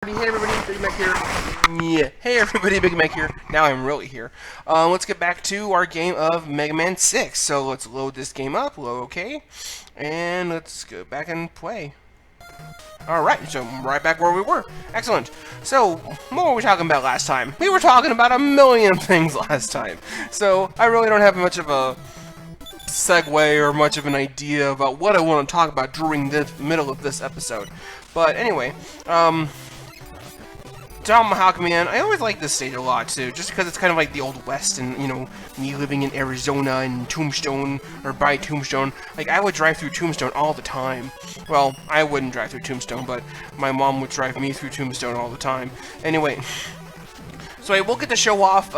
Hey everybody, Big Mac here. Yeah, hey everybody, Big Mac here. Now I'm really here. Let's get back to our game of Mega Man 6. So let's load this game up, okay, and let's go back and play. Alright, so right back where we were. Excellent. So, what were we talking about last time? We were talking about a million things last time. So, I really don't have much of a segue or much of an idea about what I want to talk about during the middle of this episode. But anyway, Maja Man, I always like this stage a lot too, just because it's kind of like the Old West, and you know, me living in Arizona and Tombstone, or by Tombstone, like I would drive through Tombstone all the time. Well, I wouldn't drive through Tombstone, but my mom would drive me through Tombstone all the time. Anyway, so I will get to show off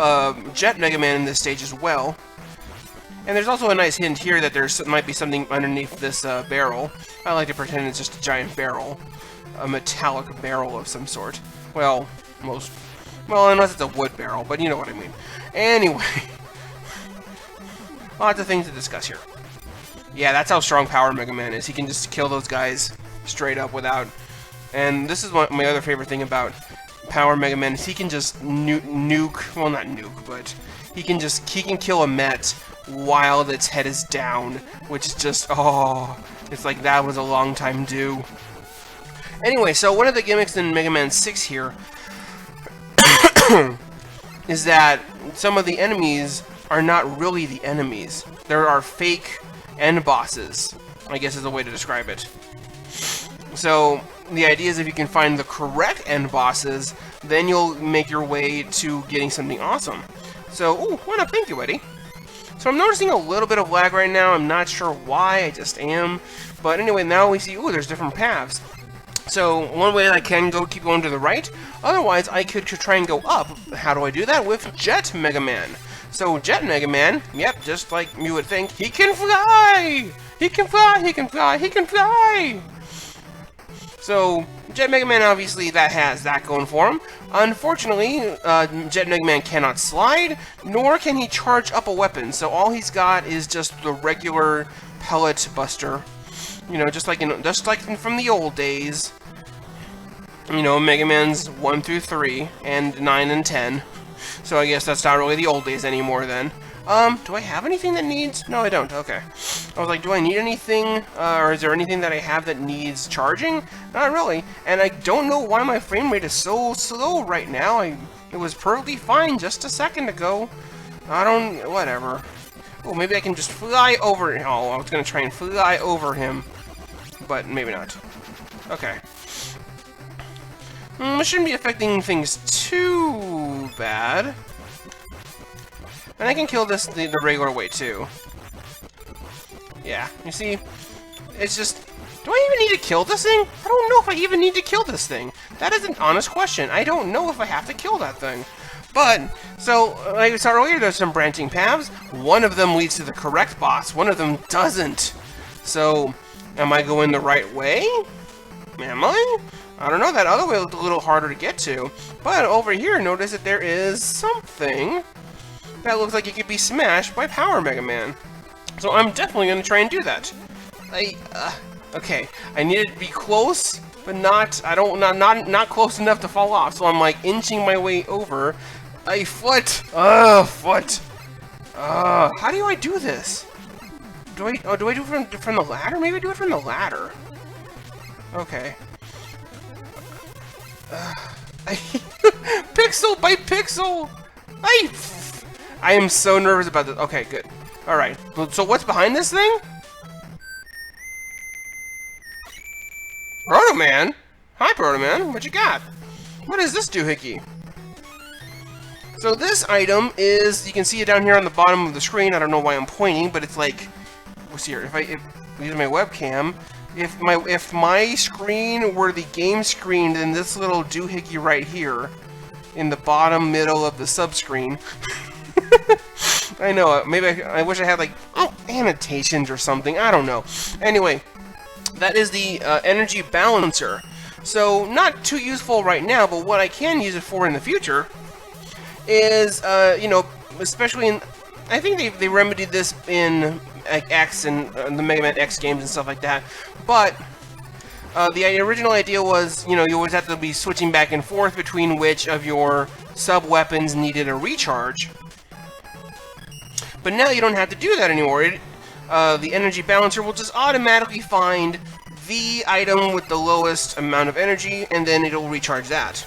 Jet Mega Man in this stage as well. And there's also a nice hint here that there might be something underneath this barrel. I like to pretend it's just a giant barrel, a metallic barrel of some sort. Well, unless it's a wood barrel, but you know what I mean. Anyway, lots of things to discuss here. Yeah, that's how strong Power Mega Man is. He can just kill those guys straight up without... And this is my other favorite thing about Power Mega Man is he can just nuke... Well, not nuke, but he can kill a Met while its head is down, which is just... Oh, it's like that was a long time due. Anyway, so one of the gimmicks in Mega Man 6 here is that some of the enemies are not really the enemies. There are fake end bosses, I guess is a way to describe it. So, the idea is if you can find the correct end bosses, then you'll make your way to getting something awesome. So, ooh, what up, thank you, Eddie. So I'm noticing a little bit of lag right now. I'm not sure why, I just am. But anyway, now we see, ooh, there's different paths. So, one way I can keep going to the right, otherwise I could try and go up. How do I do that? With Jet Mega Man. So, Jet Mega Man, yep, just like you would think, he can fly! He can fly, he can fly, he can fly! So, Jet Mega Man, obviously, that has that going for him. Unfortunately, Jet Mega Man cannot slide, nor can he charge up a weapon, so all he's got is just the regular pellet buster. You know, just like from the old days. You know, Mega Man's 1 through 3, and 9 and 10. So I guess that's not really the old days anymore then. Do I have anything that needs... No, I don't. Okay. I was like, do I need anything, or is there anything that I have that needs charging? Not really. And I don't know why my frame rate is so slow right now. It was perfectly fine just a second ago. Whatever. Oh, maybe I can just fly over... Oh, I was going to try and fly over him. But maybe not. Okay. It shouldn't be affecting things too bad. And I can kill this the regular way, too. Yeah, you see? It's just... Do I even need to kill this thing? I don't know if I even need to kill this thing. That is an honest question. I don't know if I have to kill that thing. But, so, like I saw earlier, there's some branching paths. One of them leads to the correct boss. One of them doesn't. So, am I going the right way? Am I? I don't know. That other way looked a little harder to get to. But over here, notice that there is something that looks like it could be smashed by Power Mega Man. So I'm definitely going to try and do that. Okay. I need to be close, but not close enough to fall off. So I'm like inching my way over. A foot! Foot! How do I do this? Do I do it from the ladder? Maybe I do it from the ladder. Okay. Pixel by pixel! I am so nervous about this. Okay, good. Alright. So what's behind this thing? Proto Man? Hi, Proto Man. What you got? What is this doohickey? So this item is, you can see it down here on the bottom of the screen. I don't know why I'm pointing, but it's like, what's here? If use my webcam, if my screen were the game screen, then this little doohickey right here, in the bottom middle of the subscreen. I know. Maybe I wish I had like annotations or something. I don't know. Anyway, that is the energy balancer. So not too useful right now, but what I can use it for in the future is, you know, especially in, I think they remedied this in like X and the Mega Man X games and stuff like that, but The original idea was, you know, you always have to be switching back and forth between which of your sub-weapons needed a recharge. But now you don't have to do that anymore. The energy balancer will just automatically find the item with the lowest amount of energy, and then it'll recharge that.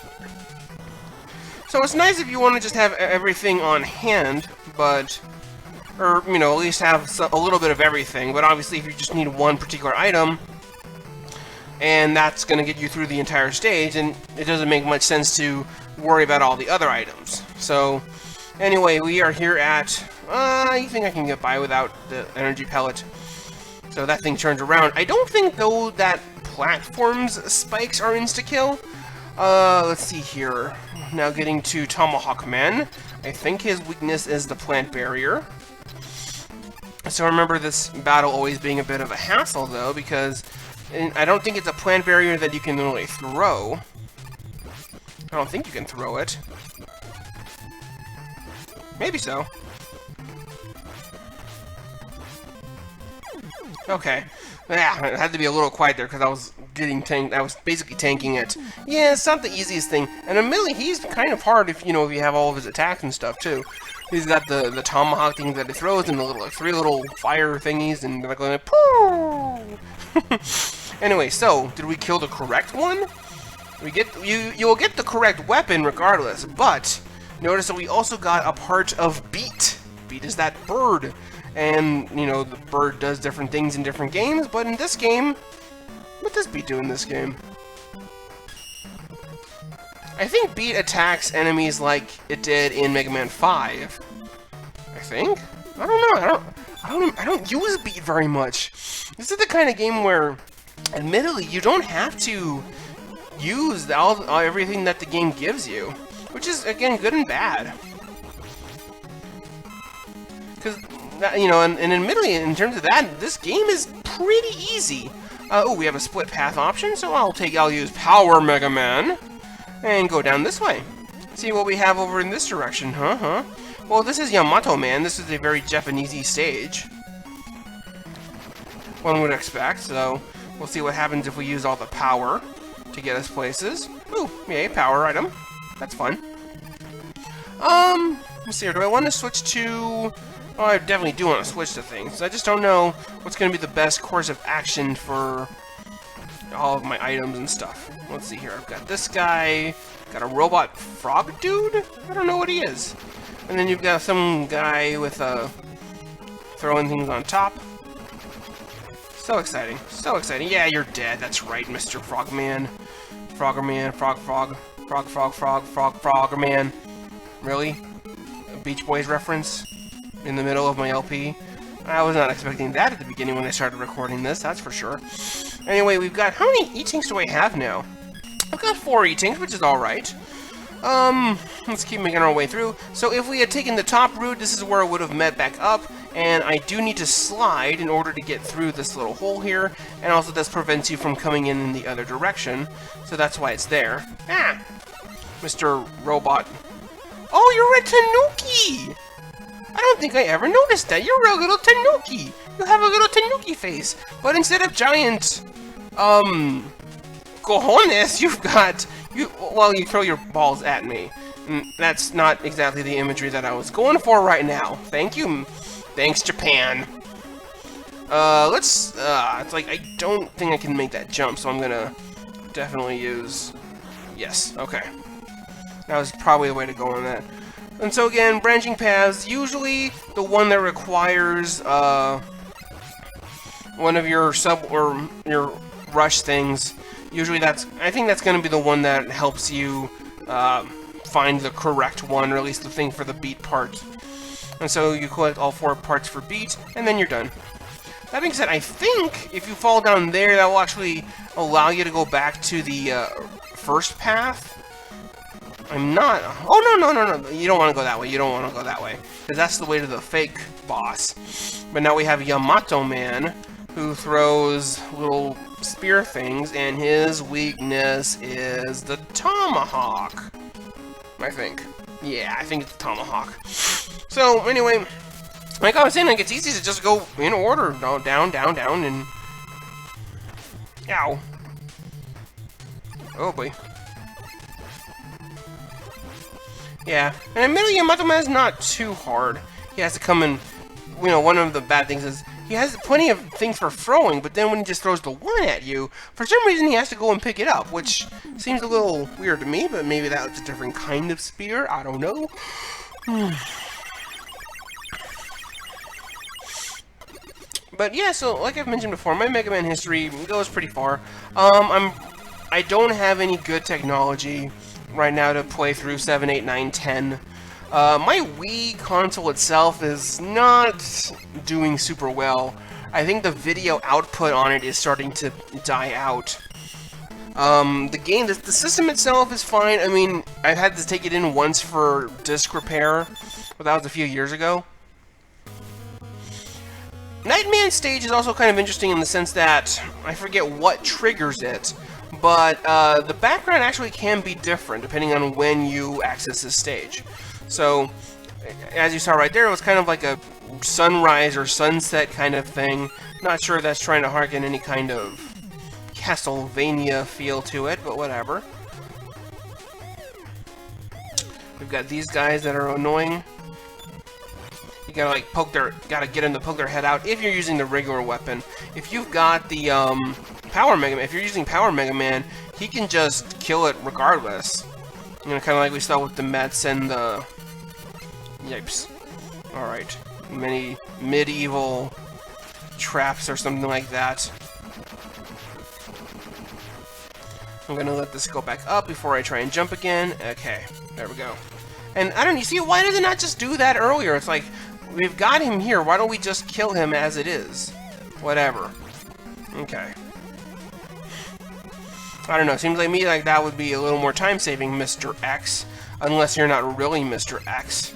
So it's nice if you want to just have everything on hand, but... or, you know, at least have a little bit of everything. But obviously, if you just need one particular item, and that's going to get you through the entire stage, and it doesn't make much sense to worry about all the other items. So, anyway, we are here at... I think I can get by without the energy pellet. So that thing turns around. I don't think, though, that platforms spikes are insta-kill. Let's see here. Now getting to Tomahawk Man. I think his weakness is the plant barrier. So remember this battle always being a bit of a hassle, though, because I don't think it's a plant barrier that you can really throw. I don't think you can throw it. Maybe so. Okay. Yeah, it had to be a little quiet there because I was getting tanked. I was basically tanking it. Yeah, it's not the easiest thing. And admittedly, he's kind of hard if, you know, if you have all of his attacks and stuff, too. He's got the tomahawk thing that he throws and the little, like, 3 little fire thingies, and they're going, pooh! Anyway, so, did we kill the correct one? You will get the correct weapon regardless, but notice that we also got a part of Beat. Beat is that bird. And, you know, the bird does different things in different games, but in this game, what does Beat do in this game? I think Beat attacks enemies like it did in Mega Man 5. I think? I don't know. I don't use Beat very much. This is the kind of game where, admittedly, you don't have to use everything that the game gives you, which is, again, good and bad. Because, you know, and admittedly, in terms of that, this game is pretty easy. Oh, we have a split path option, so I'll use Power Mega Man and go down this way. See what we have over in this direction, huh? Well, this is Yamato Man. This is a very Japanesey stage. One would expect, so we'll see what happens if we use all the power to get us places. Ooh, yay, power item. That's fun. Let's see here. Do I want to switch to... Oh, I definitely do want to switch to things. I just don't know what's going to be the best course of action for all of my items and stuff. Let's see here. I've got this guy. Got a robot frog dude? I don't know what he is. And then you've got some guy with throwing things on top. So exciting. So exciting. Yeah, you're dead. That's right, Mr. Frogman. Froggerman. Froggerman. Really? A Beach Boys reference? In the middle of my LP. I was not expecting that at the beginning when I started recording this, that's for sure. Anyway, we've got... How many E-Tinks do I have now? I've got 4 E-Tinks, which is alright. Let's keep making our way through. So if we had taken the top route, this is where it would have met back up, and I do need to slide in order to get through this little hole here, and also this prevents you from coming in the other direction, so that's why it's there. Ah! Mr. Robot. Oh, you're a Tanuki! I don't think I ever noticed that. You're a little Tanuki. You have a little Tanuki face. But instead of giant, cojones, you've got, well, you throw your balls at me. And that's not exactly the imagery that I was going for right now. Thank you. Thanks, Japan. It's like, I don't think I can make that jump, so I'm gonna definitely use, yes, okay. That was probably the way to go on that. And so again, branching paths, usually the one that requires one of your sub or your rush things, usually I think that's going to be the one that helps you find the correct one, or at least the thing for the beat part. And so you collect all 4 parts for beat, and then you're done. That being said, I think if you fall down there, that will actually allow you to go back to the first path. I'm not... Oh, no. You don't want to go that way. You don't want to go that way. Because that's the way to the fake boss. But now we have Yamato Man, who throws little spear things, and his weakness is the tomahawk. I think. Yeah, I think it's the tomahawk. So, anyway, like I was saying, like, it's easy to just go in order. Down, and... Ow. Oh boy. Yeah, and admittedly, Yamato Man is not too hard. He has to come in. You know, one of the bad things is he has plenty of things for throwing, but then when he just throws the one at you, for some reason he has to go and pick it up, which seems a little weird to me, but maybe that's a different kind of spear. I don't know. But yeah, so like I've mentioned before, my Mega Man history goes pretty far. I don't have any good technology right now to play through 7, 8, 9, 10. My Wii console itself is not doing super well. I think the video output on it is starting to die out. The system itself is fine. I mean, I've had to take it in once for disc repair, but that was a few years ago. Nightman stage is also kind of interesting in the sense that I forget what triggers it, but the background actually can be different depending on when you access this stage. So, as you saw right there, it was kind of like a sunrise or sunset kind of thing. Not sure if that's trying to harken any kind of Castlevania feel to it, but whatever. We've got these guys that are annoying. You gotta like gotta get them to poke their head out if you're using the regular weapon. If you've got the Power Mega Man, if you're using Power Mega Man, he can just kill it regardless. You know, kind of like we saw with the Mets and the Yipes. Alright. Many medieval traps or something like that. I'm gonna let this go back up before I try and jump again. Okay, there we go. And I don't, you see, why did it not just do that earlier? It's like, we've got him here, why don't we just kill him as it is? Whatever. Okay. I don't know, seems like me like that would be a little more time-saving, Mr. X. Unless you're not really Mr. X.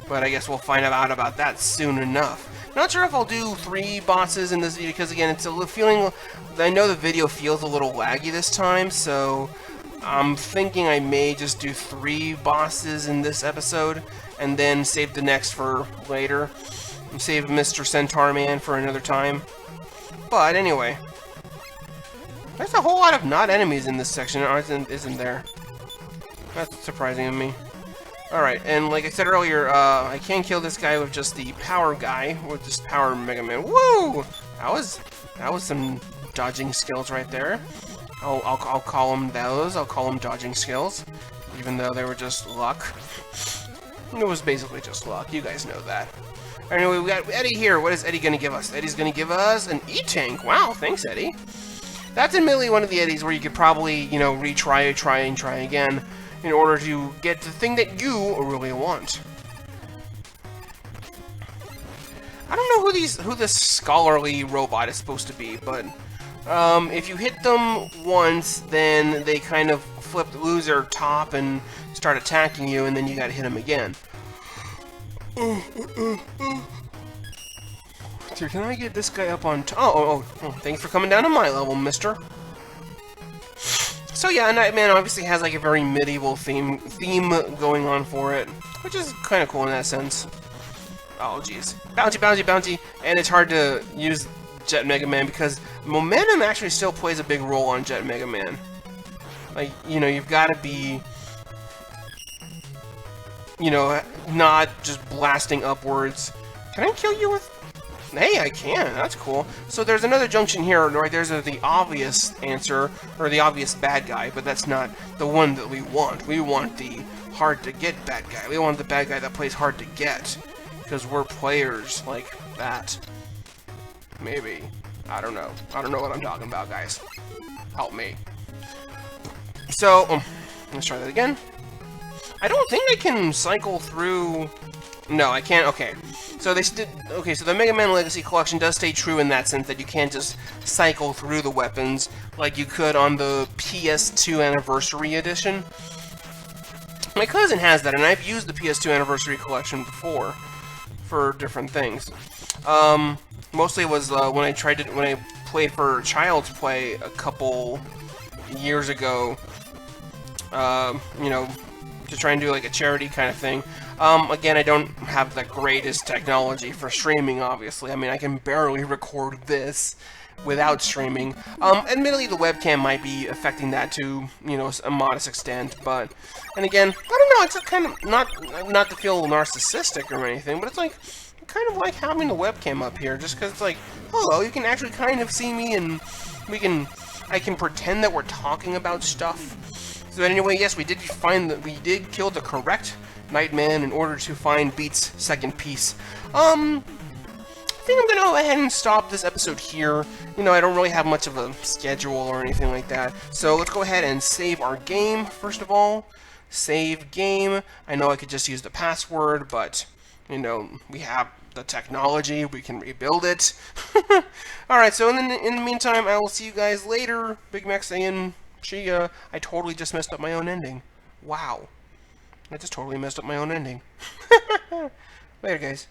But I guess we'll find out about that soon enough. Not sure if I'll do 3 bosses in this video, because again, it's a little feeling... I know the video feels a little laggy this time, so... I'm thinking I may just do 3 bosses in this episode, and then save the next for later. And save Mr. Centaur Man for another time. But anyway... There's a whole lot of not enemies in this section, isn't there? That's surprising to me. Alright, and like I said earlier, I can kill this guy with just the power guy, with just Power Mega Man. Woo! That was some dodging skills right there. I'll call them those. I'll call them dodging skills, even though they were just luck. It was basically just luck. You guys know that. Anyway, we got Eddie here. What is Eddie gonna give us? Eddie's gonna give us an E-Tank. Wow, thanks, Eddie. That's admittedly one of the Eddies where you could probably, you know, retry, try again, in order to get the thing that you really want. I don't know who this scholarly robot is supposed to be, but if you hit them once, then they kind of lose their top and start attacking you, and then you gotta hit them again. So can I get this guy up on top? Oh, thanks for coming down to my level, mister. So yeah, Nightman obviously has like a very medieval theme going on for it, which is kind of cool in that sense. Oh jeez, bouncy, bouncy, bouncy, and it's hard to use Jet Mega Man because momentum actually still plays a big role on Jet Mega Man. Like, you know, you've got to be, you know, not just blasting upwards. Can I kill you with? Hey, I can. That's cool. So there's another junction here, right? There's the obvious answer, or the obvious bad guy, but that's not the one that we want. We want the hard-to-get bad guy. We want the bad guy that plays hard to get, because we're players like that. Maybe. I don't know. I don't know what I'm talking about, guys. Help me. So, let's try that again. I don't think I can cycle through... No, I can't. Okay. So okay, so the Mega Man Legacy Collection does stay true in that sense that you can't just cycle through the weapons like you could on the PS2 Anniversary Edition. My cousin has that, and I've used the PS2 Anniversary Collection before for different things. Mostly it was when I played for Child's Play a couple years ago. You know, to try and do like a charity kind of thing. Again, I don't have the greatest technology for streaming, obviously. I mean, I can barely record this without streaming. Admittedly, the webcam might be affecting that to, you know, a modest extent, but, and again, I don't know, it's a kind of, not to feel narcissistic or anything, but it's like, I kind of like having the webcam up here, just because it's like, hello, you can actually kind of see me, and I can pretend that we're talking about stuff. So anyway, yes, we did kill the correct Nightman in order to find Beat's second piece. I think I'm gonna go ahead and stop this episode here. You know, I don't really have much of a schedule or anything like that. So let's go ahead and save our game, first of all. Save game. I know I could just use the password, but, you know, we have the technology. We can rebuild it. Alright, so in the meantime, I will see you guys later. Big Mac saying, see ya. I totally just messed up my own ending. Wow. I just totally messed up my own ending. Later, guys.